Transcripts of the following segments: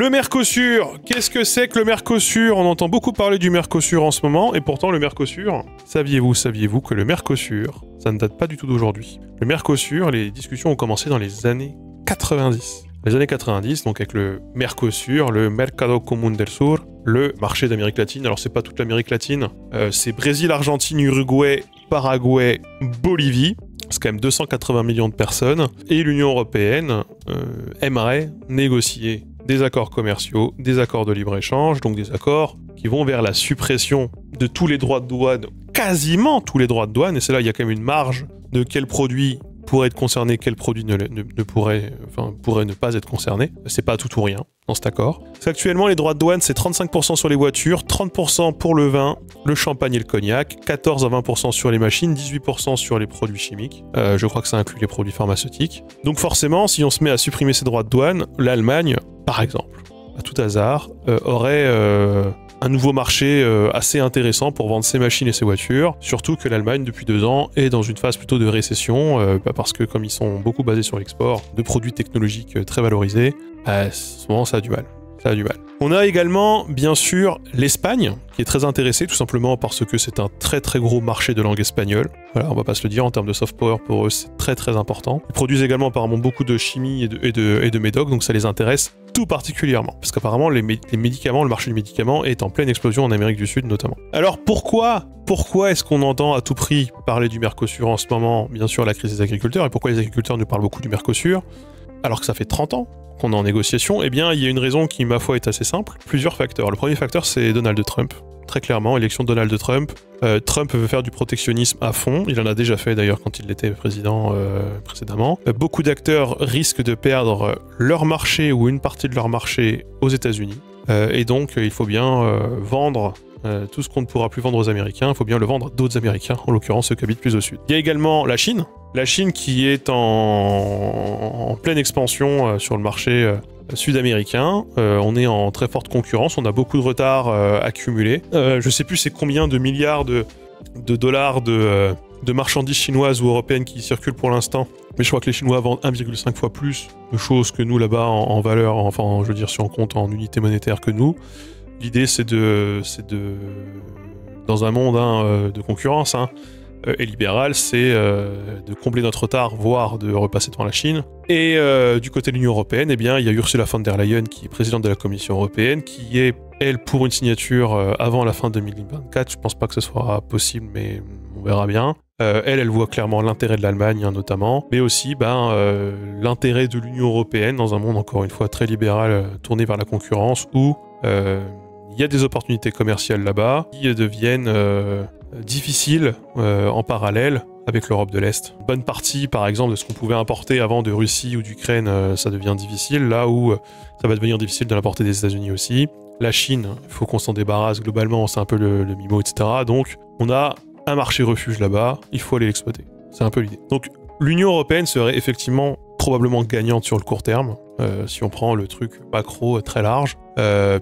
Le Mercosur, qu'est-ce que c'est que le Mercosur? On entend beaucoup parler du Mercosur en ce moment, et pourtant le Mercosur, saviez-vous que le Mercosur, ça ne date pas du tout d'aujourd'hui. Le Mercosur, les discussions ont commencé dans les années 90. Les années 90, donc avec le Mercosur, le Mercado Común del Sur, le marché d'Amérique latine. Alors c'est pas toute l'Amérique latine, c'est Brésil, Argentine, Uruguay, Paraguay, Bolivie. C'est quand même 280 millions de personnes. Et l'Union européenne aimerait négocier des accords commerciaux, des accords de libre-échange, donc des accords qui vont vers la suppression de tous les droits de douane, quasiment tous les droits de douane, et c'est là il y a quand même une marge de quel produit pourrait être concerné, quel produit pourrait ne pas être concerné. C'est pas tout ou rien dans cet accord. Actuellement, les droits de douane, c'est 35% sur les voitures, 30% pour le vin, le champagne et le cognac, 14 à 20% sur les machines, 18% sur les produits chimiques. Je crois que ça inclut les produits pharmaceutiques. Donc forcément, si on se met à supprimer ces droits de douane, l'Allemagne, par exemple, à tout hasard, aurait un nouveau marché assez intéressant pour vendre ses machines et ses voitures, surtout que l'Allemagne, depuis 2 ans, est dans une phase plutôt de récession, parce que comme ils sont beaucoup basés sur l'export de produits technologiques très valorisés, souvent ça a du mal. On a également, bien sûr, l'Espagne, qui est très intéressée, tout simplement parce que c'est un très très gros marché de langue espagnole. Voilà, on va pas se le dire, en termes de soft power, pour eux, c'est très très important. Ils produisent également apparemment beaucoup de chimie et de médocs, donc ça les intéresse tout particulièrement. Parce qu'apparemment, les médicaments, le marché du médicament est en pleine explosion en Amérique du Sud notamment. Alors pourquoi est-ce qu'on entend à tout prix parler du Mercosur en ce moment? Bien sûr, la crise des agriculteurs, et pourquoi les agriculteurs nous parlent beaucoup du Mercosur, alors que ça fait 30 ans qu'on est en négociation? Eh bien, il y a une raison qui, ma foi, est assez simple. Plusieurs facteurs. Le premier facteur, c'est Donald Trump. Très clairement, élection de Donald Trump. Trump veut faire du protectionnisme à fond. Il en a déjà fait d'ailleurs quand il était président précédemment. Beaucoup d'acteurs risquent de perdre leur marché ou une partie de leur marché aux États-Unis. Et donc, il faut bien vendre tout ce qu'on ne pourra plus vendre aux Américains. Il faut bien le vendre à d'autres Américains, en l'occurrence ceux qui habitent plus au sud. Il y a également la Chine. La Chine qui est en pleine expansion sur le marché sud-américain. On est en très forte concurrence, on a beaucoup de retard accumulé. Je sais plus c'est combien de milliards de dollars de marchandises chinoises ou européennes qui circulent pour l'instant, mais je crois que les Chinois vendent 1,5 fois plus de choses que nous là-bas en valeur, enfin je veux dire si on compte en unité monétaire que nous. L'idée c'est de dans un monde de concurrence, et libéral, c'est de combler notre retard, voire de repasser devant la Chine. Et du côté de l'Union européenne, eh bien, il y a Ursula von der Leyen, qui est présidente de la Commission européenne, qui est, elle, pour une signature avant la fin 2024. Je pense pas que ce soit possible, mais on verra bien. Elle voit clairement l'intérêt de l'Allemagne, notamment, mais aussi l'intérêt de l'Union européenne dans un monde, encore une fois, très libéral, tourné vers la concurrence, où il y a des opportunités commerciales là-bas qui deviennent difficiles en parallèle avec l'Europe de l'Est. Une bonne partie, par exemple, de ce qu'on pouvait importer avant de Russie ou d'Ukraine, ça devient difficile, là où ça va devenir difficile de l'importer des États-Unis aussi. La Chine, il faut qu'on s'en débarrasse globalement, c'est un peu le MIMO, etc. Donc, on a un marché refuge là-bas, il faut aller l'exploiter. C'est un peu l'idée. Donc, l'Union européenne serait effectivement probablement gagnante sur le court terme, si on prend le truc macro très large,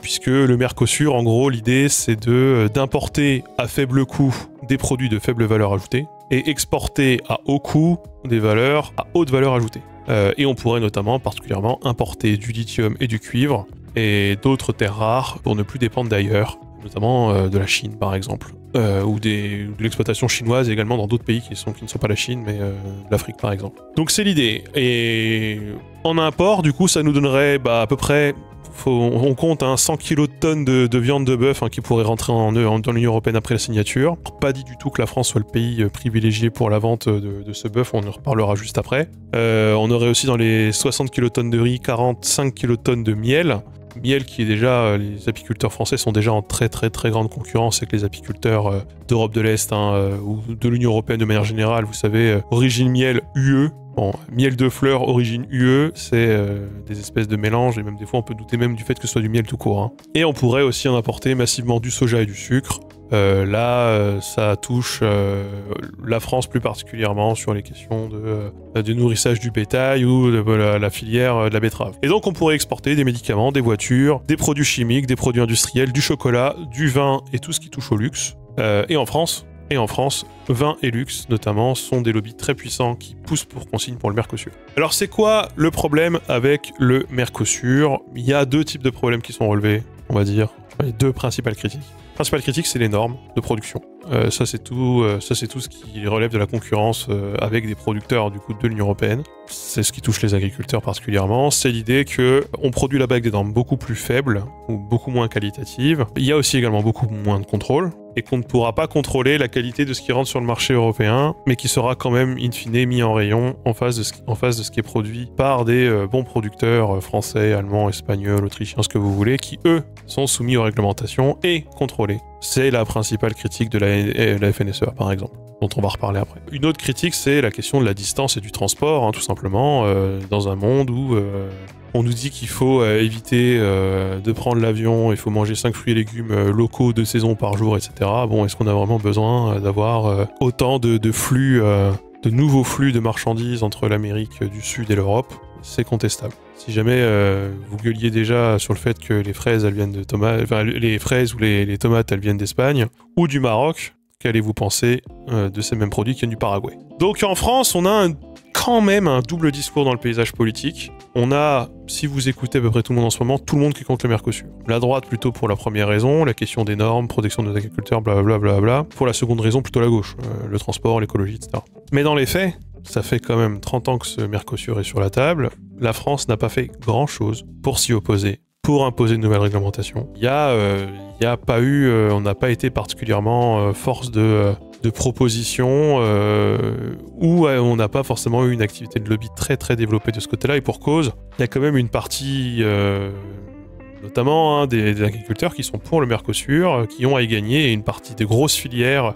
puisque le Mercosur, en gros, l'idée c'est d'importer à faible coût des produits de faible valeur ajoutée et exporter à haut coût des valeurs à haute valeur ajoutée. Et on pourrait notamment particulièrement importer du lithium et du cuivre et d'autres terres rares pour ne plus dépendre d'ailleurs, notamment de la Chine par exemple, ou de l'exploitation chinoise également dans d'autres pays qui ne sont pas la Chine, mais l'Afrique par exemple. Donc c'est l'idée. Et en import, du coup, ça nous donnerait à peu près, on compte 100 kilotonnes de viande de bœuf qui pourrait rentrer dans l'Union européenne après la signature. Pas dit du tout que la France soit le pays privilégié pour la vente de ce bœuf, on en reparlera juste après. On aurait aussi dans les 60 kilotonnes de riz, 45 kilotonnes de miel. Miel qui est déjà, les apiculteurs français sont déjà en très très très grande concurrence avec les apiculteurs d'Europe de l'Est ou de l'Union européenne de manière générale. Vous savez, origine miel UE. Bon, miel de fleurs origine UE, c'est des espèces de mélanges, et même des fois on peut douter même du fait que ce soit du miel tout court. Et on pourrait aussi en importer massivement du soja et du sucre. Là, ça touche la France plus particulièrement sur les questions de nourrissage du bétail ou de la filière de la betterave. Et donc on pourrait exporter des médicaments, des voitures, des produits chimiques, des produits industriels, du chocolat, du vin et tout ce qui touche au luxe. Et en France, Et en France, vin et luxe, notamment, sont des lobbies très puissants qui poussent pour qu'on signe pour le Mercosur. Alors c'est quoi le problème avec le Mercosur? Il y a deux types de problèmes qui sont relevés, on va dire. Les deux principales critiques. La principale critique, c'est les normes de production. Ça, c'est tout ce qui relève de la concurrence avec des producteurs du coup, de l'Union européenne. C'est ce qui touche les agriculteurs particulièrement. C'est l'idée qu'on produit là-bas avec des normes beaucoup plus faibles ou beaucoup moins qualitatives. Il y a aussi également beaucoup moins de contrôle et qu'on ne pourra pas contrôler la qualité de ce qui rentre sur le marché européen, mais qui sera quand même in fine mis en rayon en face de ce qui est produit par des bons producteurs français, allemands, espagnols, autrichiens, ce que vous voulez, qui eux sont soumis aux réglementations et contrôlés. C'est la principale critique de la FNSEA, par exemple, dont on va reparler après. Une autre critique, c'est la question de la distance et du transport, hein, tout simplement, dans un monde où on nous dit qu'il faut éviter de prendre l'avion, il faut manger 5 fruits et légumes locaux de saison par jour, etc. Bon, est-ce qu'on a vraiment besoin d'avoir autant de flux, de nouveaux flux de marchandises entre l'Amérique du Sud et l'Europe? C'est contestable. Si jamais vous gueuliez déjà sur le fait que les fraises, elles viennent de tomates, enfin les fraises ou les tomates, elles viennent d'Espagne ou du Maroc, qu'allez-vous penser de ces mêmes produits qui viennent du Paraguay? Donc en France, on a quand même un double discours dans le paysage politique. On a, si vous écoutez à peu près tout le monde en ce moment, tout le monde qui compte le Mercosur. La droite plutôt pour la première raison, la question des normes, protection de nos agriculteurs, blablabla. Pour la seconde raison, plutôt la gauche, le transport, l'écologie, etc. Mais dans les faits, ça fait quand même 30 ans que ce Mercosur est sur la table. La France n'a pas fait grand-chose pour s'y opposer, pour imposer de nouvelles réglementations. On n'a pas été particulièrement force de propositions où on n'a pas forcément eu une activité de lobby très très développée de ce côté-là, et pour cause, il y a quand même une partie, notamment des agriculteurs qui sont pour le Mercosur, qui ont à y gagner, et une partie des grosses filières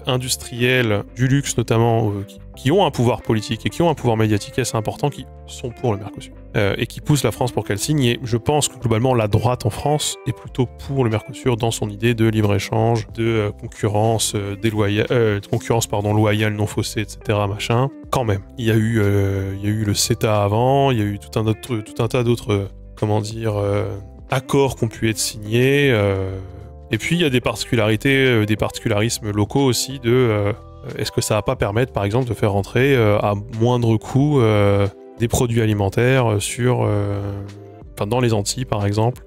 industrielles, du luxe notamment, qui ont un pouvoir politique et qui ont un pouvoir médiatique assez important, qui sont pour le Mercosur et qui poussent la France pour qu'elle signe. Et je pense que globalement la droite en France est plutôt pour le Mercosur dans son idée de libre-échange, de concurrence loyale, non faussée, etc. Machin. Quand même, il y a eu le CETA avant, il y a eu tout un tas d'autres accords qui ont pu être signés. Et puis il y a des particularités, des particularismes locaux aussi de est-ce que ça va pas permettre, par exemple, de faire rentrer à moindre coût des produits alimentaires dans les Antilles, par exemple,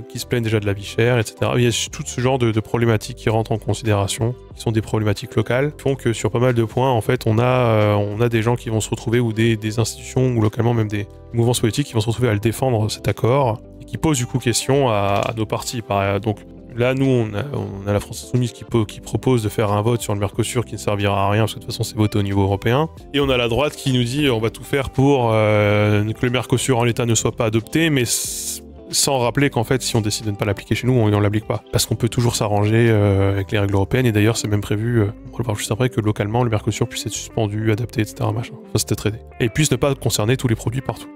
qui se plaignent déjà de la vie chère, etc. Il y a tout ce genre de problématiques qui rentrent en considération, qui sont des problématiques locales, qui font que sur pas mal de points, en fait, on a des gens qui vont se retrouver, ou des institutions, ou localement même des mouvements politiques qui vont se retrouver à le défendre, cet accord, et qui posent du coup question à nos partis. Donc, là, nous, on a la France Insoumise qui propose de faire un vote sur le Mercosur qui ne servira à rien, parce que de toute façon, c'est voté au niveau européen. Et on a la droite qui nous dit on va tout faire pour que le Mercosur en l'état ne soit pas adopté, mais sans rappeler qu'en fait, si on décide de ne pas l'appliquer chez nous, on ne l'applique pas. Parce qu'on peut toujours s'arranger avec les règles européennes, et d'ailleurs, c'est même prévu, on le voir juste après, que localement, le Mercosur puisse être suspendu, adapté, etc. Machin. Ça, c'était traité. Et puisse ne pas concerner tous les produits partout.